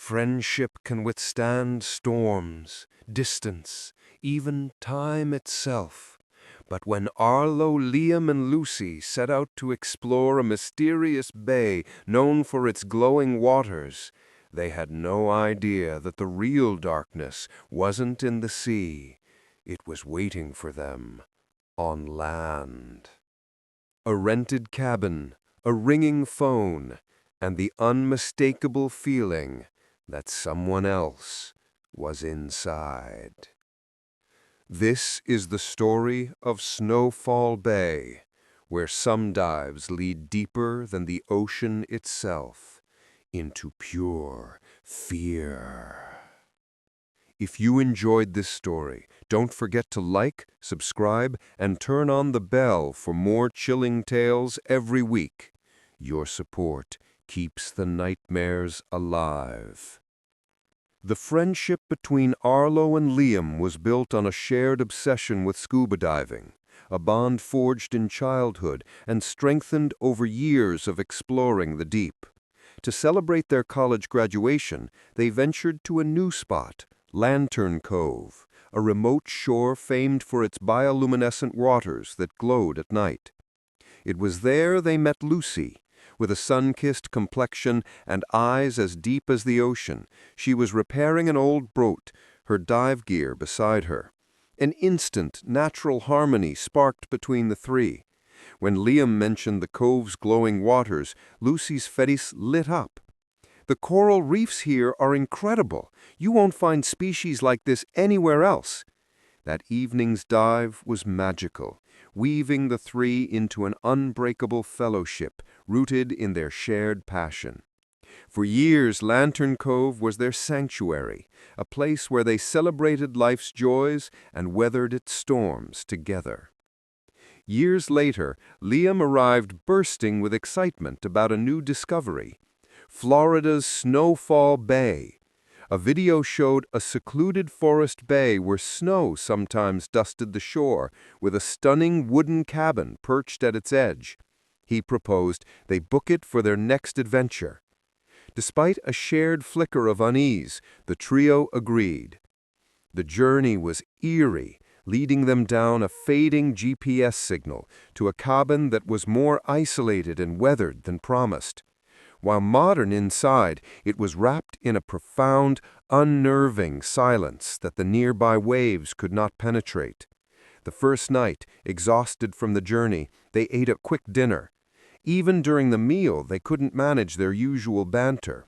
Friendship can withstand storms, distance, even time itself. But when Arlo, Liam, and Lucy set out to explore a mysterious bay known for its glowing waters, they had no idea that the real darkness wasn't in the sea. It was waiting for them on land. A rented cabin, a ringing phone, and the unmistakable feeling that someone else was inside. This is the story of Snowfall Bay, where some dives lead deeper than the ocean itself, into pure fear. If you enjoyed this story, don't forget to like, subscribe, and turn on the bell for more chilling tales every week. Your support keeps the nightmares alive. The friendship between Arlo and Liam was built on a shared obsession with scuba diving, a bond forged in childhood and strengthened over years of exploring the deep. To celebrate their college graduation, they ventured to a new spot, Lantern Cove, a remote shore famed for its bioluminescent waters that glowed at night. It was there they met Lucy. With a sun-kissed complexion and eyes as deep as the ocean, she was repairing an old boat, her dive gear beside her. An instant, natural harmony sparked between the three. When Liam mentioned the cove's glowing waters, Lucy's face lit up. "The coral reefs here are incredible. You won't find species like this anywhere else." That evening's dive was magical, weaving the three into an unbreakable fellowship rooted in their shared passion. For years, Lantern Cove was their sanctuary, a place where they celebrated life's joys and weathered its storms together. Years later, Liam arrived bursting with excitement about a new discovery: Florida's Snowfall Bay. A video showed a secluded forest bay where snow sometimes dusted the shore, with a stunning wooden cabin perched at its edge. He proposed they book it for their next adventure. Despite a shared flicker of unease, the trio agreed. The journey was eerie, leading them down a fading GPS signal to a cabin that was more isolated and weathered than promised. While modern inside, it was wrapped in a profound, unnerving silence that the nearby waves could not penetrate. The first night, exhausted from the journey, they ate a quick dinner. Even during the meal, they couldn't manage their usual banter.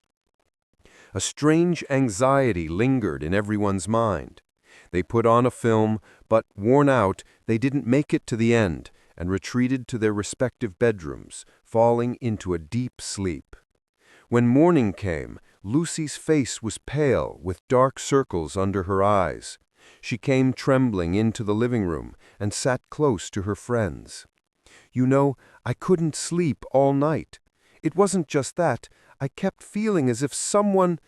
A strange anxiety lingered in everyone's mind. They put on a film, but, worn out, they didn't make it to the end and retreated to their respective bedrooms, falling into a deep sleep. When morning came, Lucy's face was pale, with dark circles under her eyes. She came trembling into the living room and sat close to her friends. "You know, I couldn't sleep all night. It wasn't just that. I kept feeling as if someone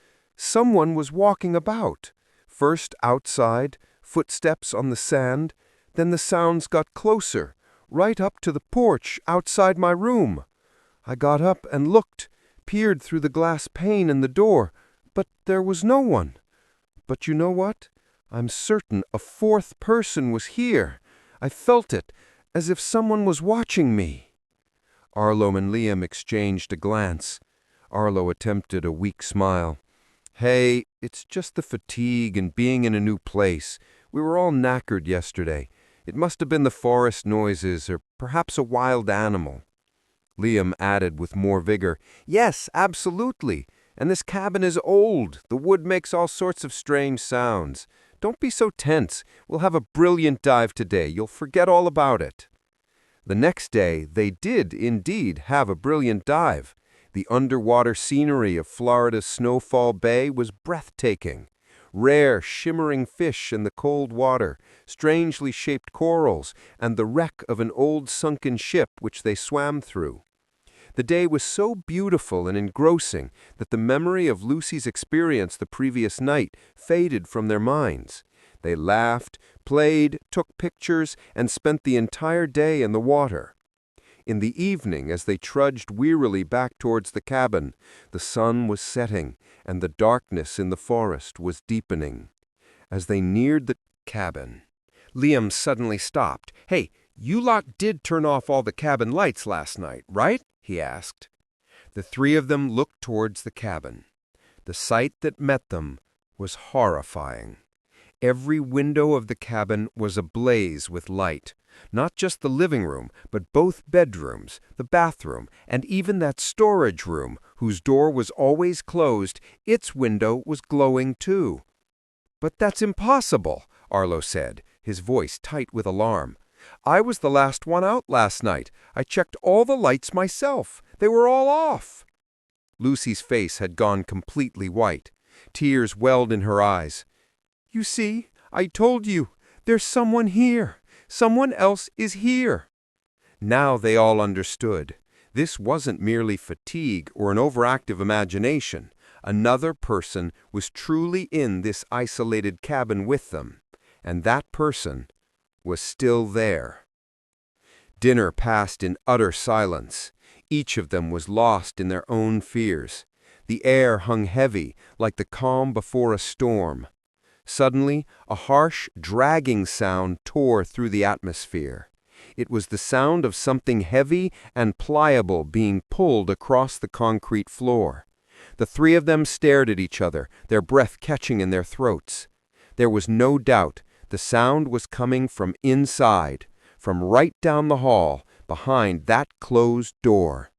was walking about. First outside, footsteps on the sand, then the sounds got closer, right up to the porch outside my room. I got up and looked, peered through the glass pane in the door, but there was no one. But you know what? I'm certain a fourth person was here. I felt it, as if someone was watching me." Arlo and Liam exchanged a glance. Arlo attempted a weak smile. "Hey, it's just the fatigue and being in a new place. We were all knackered yesterday. It must have been the forest noises, or perhaps a wild animal." Liam added with more vigor, "Yes, absolutely. And this cabin is old. The wood makes all sorts of strange sounds. Don't be so tense. We'll have a brilliant dive today. You'll forget all about it." The next day, they did indeed have a brilliant dive. The underwater scenery of Florida's Snowfall Bay was breathtaking. Rare, shimmering fish in the cold water, strangely shaped corals, and the wreck of an old sunken ship which they swam through. The day was so beautiful and engrossing that the memory of Lucy's experience the previous night faded from their minds. They laughed, played, took pictures, and spent the entire day in the water. In the evening, as they trudged wearily back towards the cabin, the sun was setting, and the darkness in the forest was deepening. As they neared the cabin, Liam suddenly stopped. "Hey, you lot did turn off all the cabin lights last night, right?" he asked. The three of them looked towards the cabin. The sight that met them was horrifying. Every window of the cabin was ablaze with light. Not just the living room, but both bedrooms, the bathroom, and even that storage room, whose door was always closed, its window was glowing too. "But that's impossible," Arlo said, his voice tight with alarm. "I was the last one out last night. I checked all the lights myself. They were all off." Lucy's face had gone completely white. Tears welled in her eyes. "You see, I told you. There's someone here. Someone else is here." Now they all understood. This wasn't merely fatigue or an overactive imagination. Another person was truly in this isolated cabin with them, and that person was still there. Dinner passed in utter silence. Each of them was lost in their own fears. The air hung heavy, like the calm before a storm. Suddenly, a harsh, dragging sound tore through the atmosphere. It was the sound of something heavy and pliable being pulled across the concrete floor. The three of them stared at each other, their breath catching in their throats. There was no doubt the sound was coming from inside, from right down the hall, behind that closed door.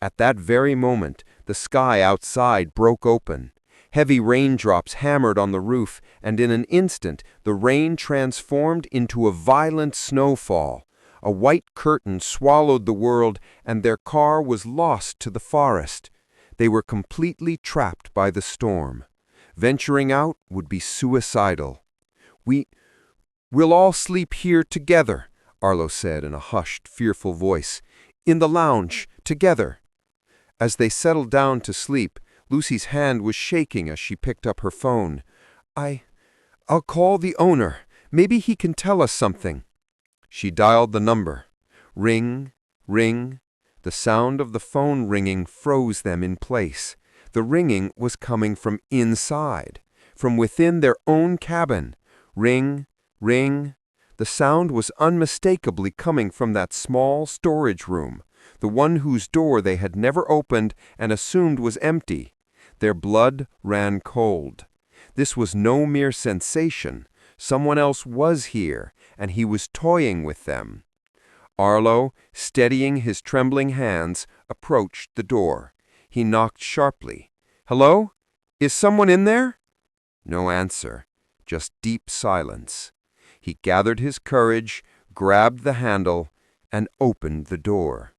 At that very moment, the sky outside broke open. Heavy raindrops hammered on the roof, and in an instant the rain transformed into a violent snowfall. A white curtain swallowed the world, and their car was lost to the forest. They were completely trapped by the storm. Venturing out would be suicidal. "We'll all sleep here together," Arlo said in a hushed, fearful voice. "In the lounge, together." As they settled down to sleep, Lucy's hand was shaking as she picked up her phone. I'll call the owner. Maybe he can tell us something." She dialed the number. Ring, ring. The sound of the phone ringing froze them in place. The ringing was coming from inside, from within their own cabin. Ring, ring. The sound was unmistakably coming from that small storage room, the one whose door they had never opened and assumed was empty. Their blood ran cold. This was no mere sensation. Someone else was here, and he was toying with them. Arlo, steadying his trembling hands, approached the door. He knocked sharply. "Hello? Is someone in there?" No answer, just deep silence. He gathered his courage, grabbed the handle, and opened the door.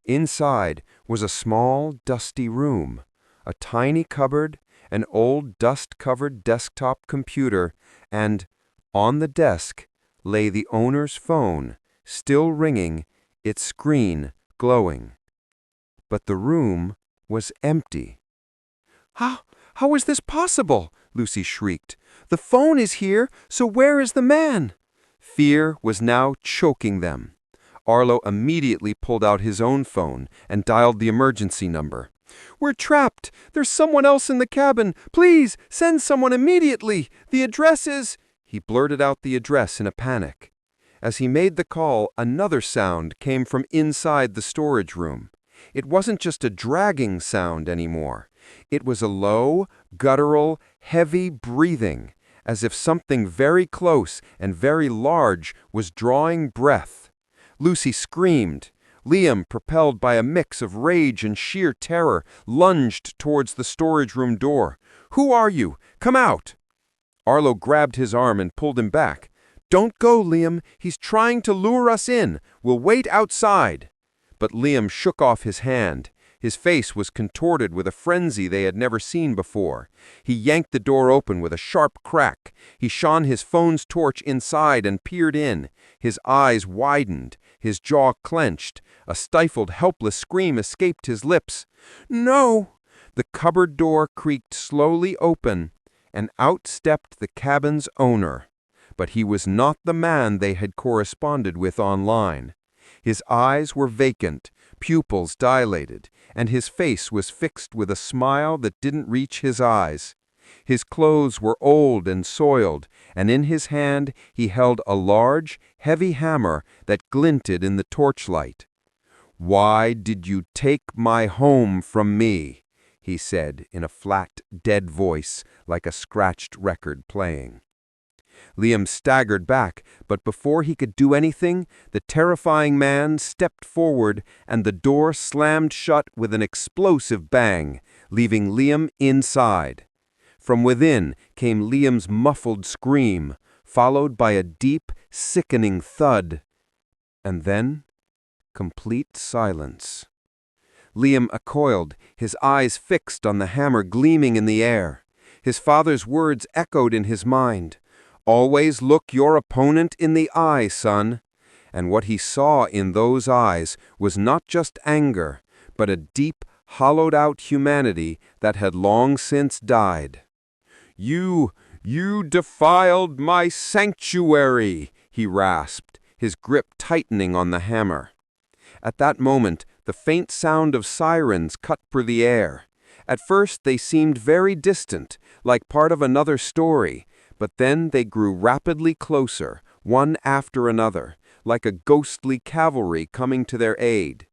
Inside was a small, dusty room. A tiny cupboard, an old dust-covered desktop computer, and, on the desk, lay the owner's phone, still ringing, its screen glowing. But the room was empty. How is this possible?" Lucy shrieked. "The phone is here, so where is the man?" Fear was now choking them. Arlo immediately pulled out his own phone and dialed the emergency number. "We're trapped. There's someone else in the cabin. Please, send someone immediately. The address is—" He blurted out the address in a panic. As he made the call, another sound came from inside the storage room. It wasn't just a dragging sound anymore. It was a low, guttural, heavy breathing, as if something very close and very large was drawing breath. Lucy screamed. Liam, propelled by a mix of rage and sheer terror, lunged towards the storage room door. "Who are you? Come out!" Arlo grabbed his arm and pulled him back. "Don't go, Liam. He's trying to lure us in. We'll wait outside." But Liam shook off his hand. His face was contorted with a frenzy they had never seen before. He yanked the door open with a sharp crack. He shone his phone's torch inside and peered in. His eyes widened. His jaw clenched. A stifled, helpless scream escaped his lips. "No!" The cupboard door creaked slowly open, and out stepped the cabin's owner. But he was not the man they had corresponded with online. His eyes were vacant, pupils dilated, and his face was fixed with a smile that didn't reach his eyes. His clothes were old and soiled, and in his hand he held a large, heavy hammer that glinted in the torchlight. "Why did you take my home from me?" he said in a flat, dead voice like a scratched record playing. Liam staggered back, but before he could do anything, the terrifying man stepped forward and the door slammed shut with an explosive bang, leaving Liam inside. From within came Liam's muffled scream, followed by a deep, sickening thud. And then, complete silence. Liam recoiled, his eyes fixed on the hammer gleaming in the air. His father's words echoed in his mind. "Always look your opponent in the eye, son." And what he saw in those eyes was not just anger, but a deep, hollowed-out humanity that had long since died. You defiled my sanctuary," he rasped, his grip tightening on the hammer. At that moment, the faint sound of sirens cut through the air. At first they seemed very distant, like part of another story, but then they grew rapidly closer, one after another, like a ghostly cavalry coming to their aid.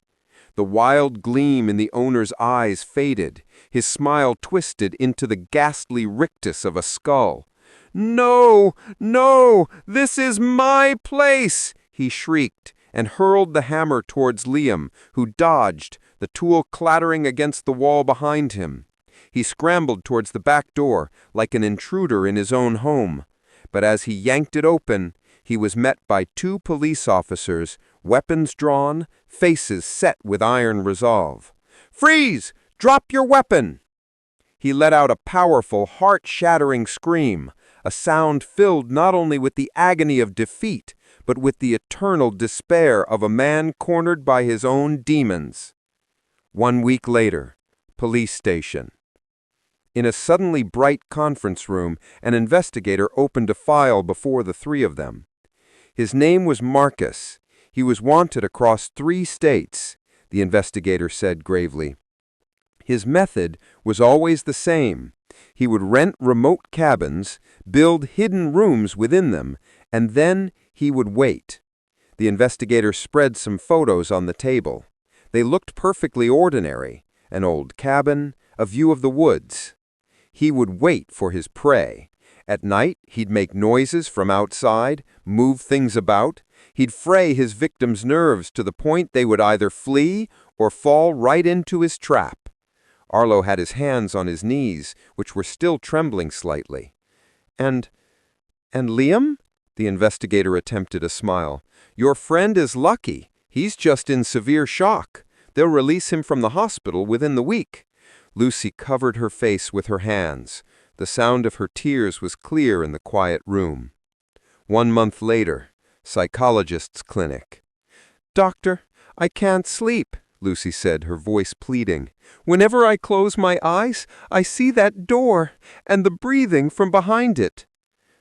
The wild gleam in the owner's eyes faded, his smile twisted into the ghastly rictus of a skull. "No, no, this is my place!" he shrieked, and hurled the hammer towards Liam, who dodged, the tool clattering against the wall behind him. He scrambled towards the back door, like an intruder in his own home. But as he yanked it open, he was met by 2 police officers, weapons drawn, faces set with iron resolve. "Freeze! Drop your weapon!" He let out a powerful, heart-shattering scream, a sound filled not only with the agony of defeat, but with the eternal despair of a man cornered by his own demons. 1 week later, police station. In a suddenly bright conference room, an investigator opened a file before the 3 of them. His name was Marcus. He was wanted across 3 states, the investigator said gravely. His method was always the same. He would rent remote cabins, build hidden rooms within them, and then he would wait. The investigator spread some photos on the table. They looked perfectly ordinary, an old cabin, a view of the woods. He would wait for his prey. At night, he'd make noises from outside, move things about. He'd fray his victims' nerves to the point they would either flee or fall right into his trap. Arlo had his hands on his knees, which were still trembling slightly. And Liam?" The investigator attempted a smile. "Your friend is lucky. He's just in severe shock. They'll release him from the hospital within the week." Lucy covered her face with her hands. The sound of her tears was clear in the quiet room. 1 month later, psychologist's clinic. "Doctor, I can't sleep," Lucy said, her voice pleading. "Whenever I close my eyes, I see that door and the breathing from behind it."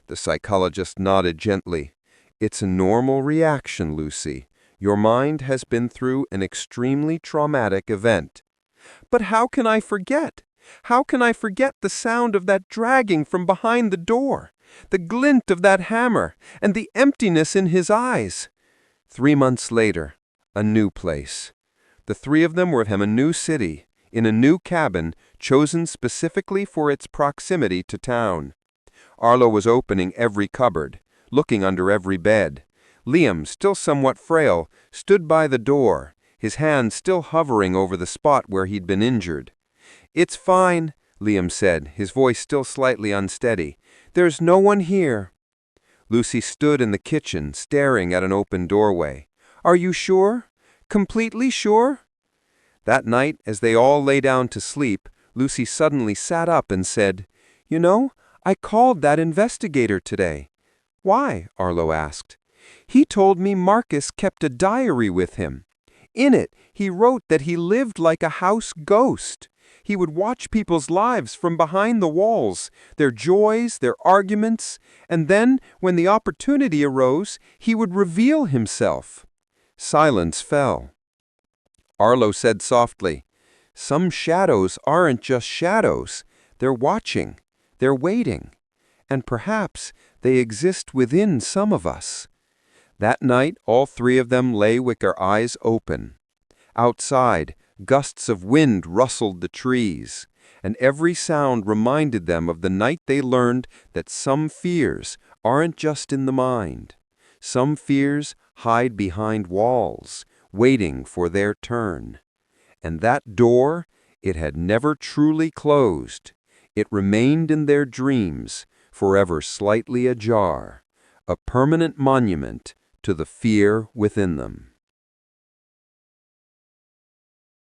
The psychologist nodded gently. "It's a normal reaction, Lucy. Your mind has been through an extremely traumatic event." "But how can I forget? How can I forget the sound of that dragging from behind the door, the glint of that hammer, and the emptiness in his eyes?" 3 months later, a new place. The 3 of them were in a new city, in a new cabin, chosen specifically for its proximity to town. Arlo was opening every cupboard, looking under every bed. Liam, still somewhat frail, stood by the door, his hand still hovering over the spot where he'd been injured. "It's fine," Liam said, his voice still slightly unsteady. "There's no one here." Lucy stood in the kitchen, staring at an open doorway. "Are you sure? Completely sure?" That night, as they all lay down to sleep, Lucy suddenly sat up and said, "You know, I called that investigator today." "Why?" Arlo asked. "He told me Marcus kept a diary with him. In it, he wrote that he lived like a house ghost. He would watch people's lives from behind the walls, their joys, their arguments, and then, when the opportunity arose, he would reveal himself." Silence fell. Arlo said softly, "Some shadows aren't just shadows. They're watching. They're waiting. And perhaps they exist within some of us." That night, all three of them lay with their eyes open. Outside, gusts of wind rustled the trees, and every sound reminded them of the night they learned that some fears aren't just in the mind. Some fears hide behind walls, waiting for their turn. And that door, it had never truly closed. It remained in their dreams, forever slightly ajar, a permanent monument to the fear within them.